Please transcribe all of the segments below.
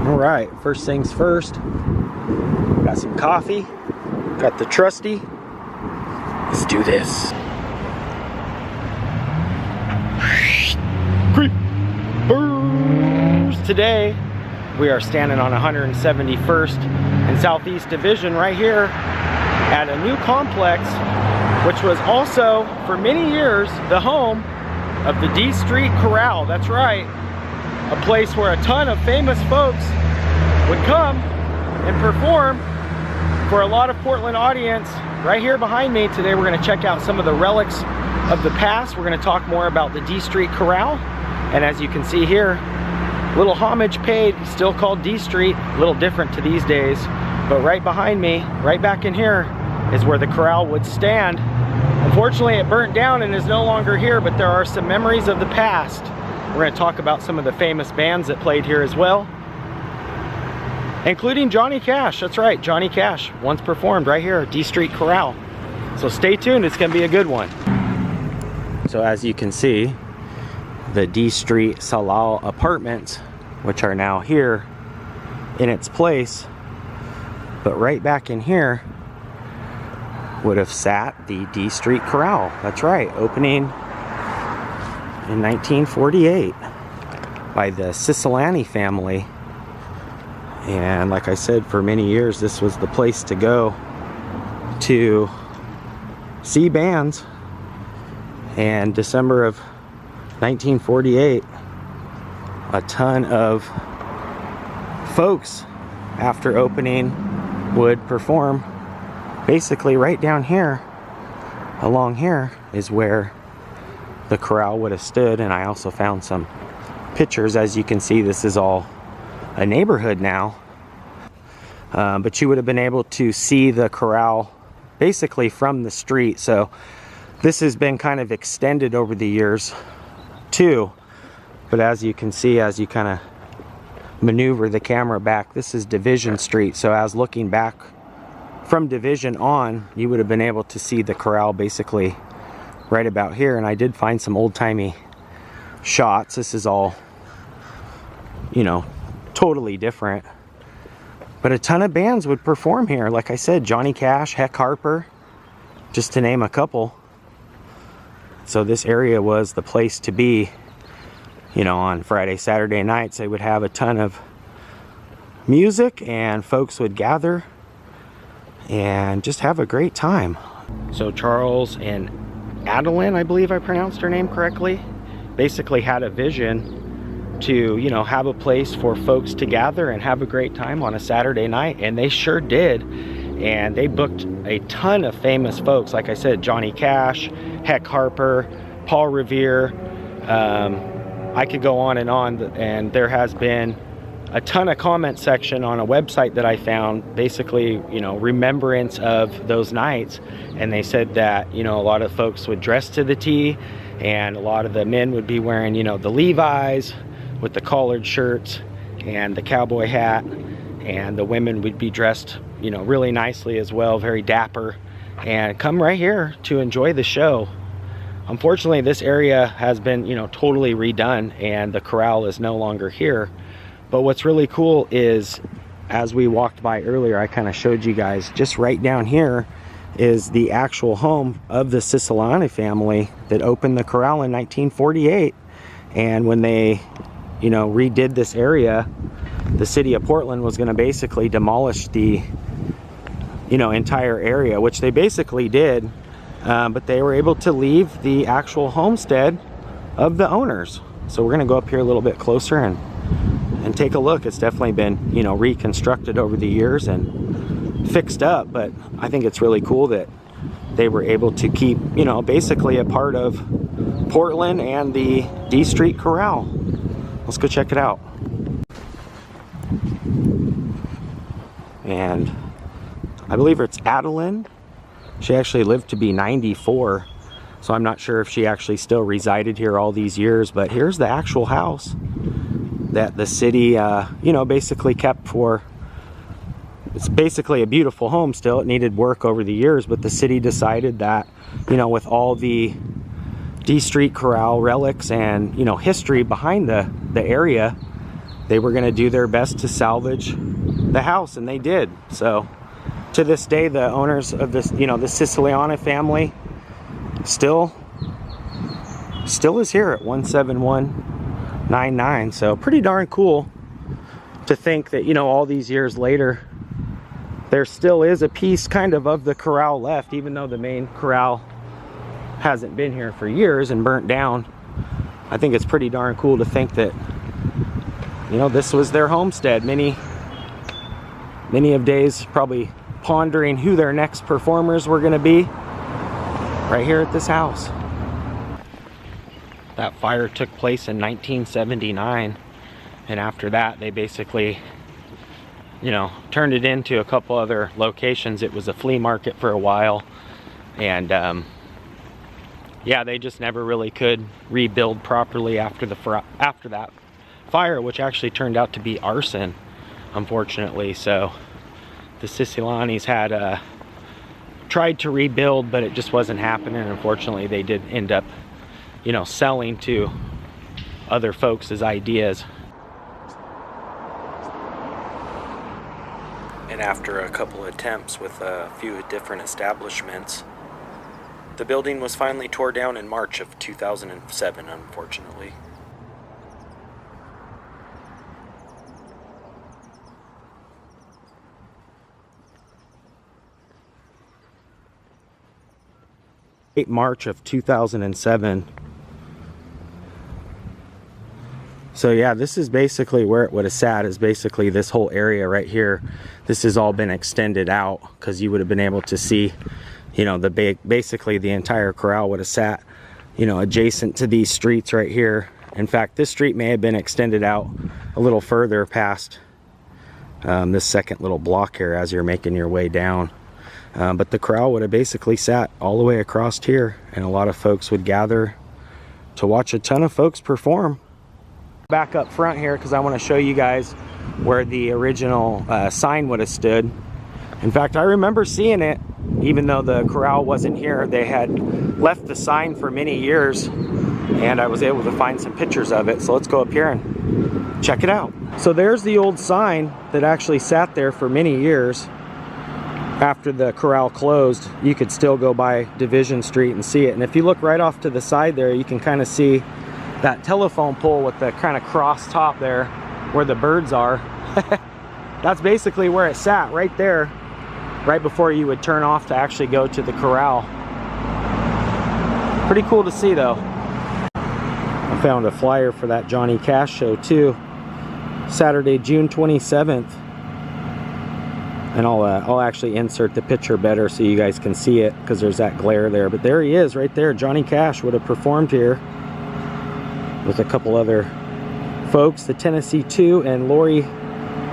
All right, first things first. Got some coffee. Got the trusty. Let's do this. Creepers! Today, we are standing on 171st and Southeast Division right here at a new complex, which was also, for many years, the home of the D Street Corral. That's right. A place where a ton of famous folks would come and perform for a lot of Portland audience. Right here behind me today, we're going to check out some of the relics of the past. We're going to talk more about the D Street Corral, and as you can see here, little homage paid, still called D Street, a little different to these days. But right behind me, right back in here, is where the corral would stand. Unfortunately, it burnt down and is no longer here, but there are some memories of the past. We're going to talk about some of the famous bands that played here as well, including Johnny Cash. That's right, Johnny Cash once performed right here at D Street Corral. So stay tuned, it's going to be a good one. So as you can see, the D Street Salal Apartments, which are now here in its place, but right back in here would have sat the D Street Corral. That's right, opening in 1948 by the Siciliani family. And like I said, for many years this was the place to go to see bands. And December of 1948, a ton of folks after opening would perform basically right down here. Along here is where the corral would have stood, and I also found some pictures. As you can see, this is all a neighborhood now, but you would have been able to see the corral basically from the street. So this has been kind of extended over the years too, but as you can see, as you kind of maneuver the camera back, this is Division Street. So as looking back from Division on, you would have been able to see the corral basically right about here. And I did find some old-timey shots. This is all, you know, totally different, but a ton of bands would perform here. Like I said, Johnny Cash, Heck Harper, just to name a couple. So this area was the place to be. You know, on Friday, Saturday nights, they would have a ton of music and folks would gather and just have a great time. So Charles and Adeline, I believe I pronounced her name correctly, basically had a vision to, you know, have a place for folks to gather and have a great time on a Saturday night, and they sure did. And they booked a ton of famous folks, like I said, Johnny Cash, Heck Harper, Paul Revere. I could go on, and there has been a ton of comment section on a website that I found, basically, you know, remembrance of those nights. And they said that, you know, a lot of folks would dress to the T, and a lot of the men would be wearing, you know, the Levi's with the collared shirts and the cowboy hat, and the women would be dressed, you know, really nicely as well, very dapper, and come right here to enjoy the show. Unfortunately, this area has been, you know, totally redone, and the corral is no longer here. But what's really cool is, as we walked by earlier, I kind of showed you guys, just right down here is the actual home of the Siciliani family that opened the corral in 1948. And when they, you know, redid this area, the city of Portland was going to basically demolish the, you know, entire area, which they basically did. But they were able to leave the actual homestead of the owners. So we're going to go up here a little bit closer and take a look. It's definitely been, you know, reconstructed over the years and fixed up, but I think it's really cool that they were able to keep, you know, basically a part of Portland and the D Street Corral. Let's go check it out. And I believe it's Adeline. She actually lived to be 94, so I'm not sure if she actually still resided here all these years, but here's the actual house that the city, you know, basically kept for. It's basically a beautiful home still. It needed work over the years, but the city decided that, you know, with all the D Street Corral relics and, you know, history behind the area, they were going to do their best to salvage the house, and they did. So to this day, the owners of this, you know, the Siciliani family still is here at 17199. So pretty darn cool to think that, you know, all these years later, there still is a piece kind of the corral left, even though the main corral hasn't been here for years and burnt down. I think it's pretty darn cool to think that, you know, this was their homestead. Many of days probably pondering who their next performers were going to be right here at this house. That fire took place in 1979, and after that they basically, you know, turned it into a couple other locations. It was a flea market for a while, and yeah, they just never really could rebuild properly after that fire, which actually turned out to be arson, unfortunately. So the Sicilianis had tried to rebuild, but it just wasn't happening. Unfortunately, they did end up, you know, selling to other folks as ideas. And after a couple attempts with a few different establishments, the building was finally tore down in March of 2007, unfortunately. March of 2007. So yeah, this is basically where it would have sat, is basically this whole area right here. This has all been extended out because you would have been able to see, you know, basically the entire corral would have sat, you know, adjacent to these streets right here. In fact, this street may have been extended out a little further past this second little block here as you're making your way down. But the corral would have basically sat all the way across here, and a lot of folks would gather to watch a ton of folks perform. Back up front here because I want to show you guys where the original sign would have stood. In fact, I remember seeing it, even though the corral wasn't here. They had left the sign for many years, and I was able to find some pictures of it. So let's go up here and check it out. So there's the old sign that actually sat there for many years. After the corral closed, you could still go by Division Street and see it. And if you look right off to the side there, you can kind of see that telephone pole with the kind of cross top there where the birds are. That's basically where it sat, right there, right before you would turn off to actually go to the corral. Pretty cool to see though. I found a flyer for that Johnny Cash show too. Saturday, June 27th. And I'll actually insert the picture better so you guys can see it, because there's that glare there. But there he is right there. Johnny Cash would have performed here with a couple other folks, the Tennessee 2 and Lori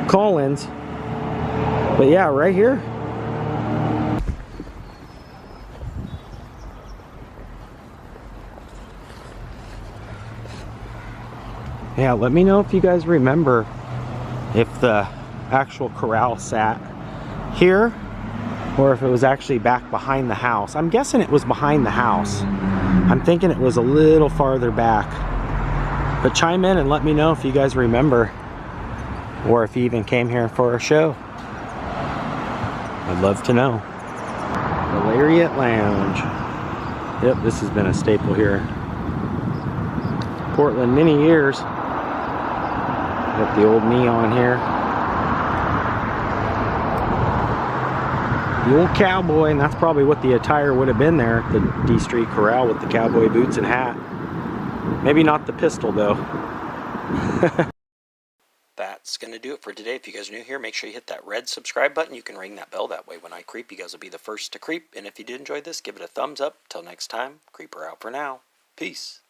Collins. But yeah, right here. Yeah, let me know if you guys remember if the actual corral sat here or if it was actually back behind the house. I'm guessing it was behind the house. I'm thinking it was a little farther back. But chime in and let me know if you guys remember, or if you even came here for a show. I'd love to know. The Lariat Lounge. Yep, this has been a staple here. Portland, many years. Got the old neon here. The old cowboy, and that's probably what the attire would have been there at the D Street Corral, with the cowboy boots and hat. Maybe not the pistol though. That's gonna do it for today. If you guys are new here, make sure you hit that red subscribe button. You can ring that bell, that way when I creep, you guys will be the first to creep. And if you did enjoy this, give it a thumbs up. Till next time, creeper out for now. Peace.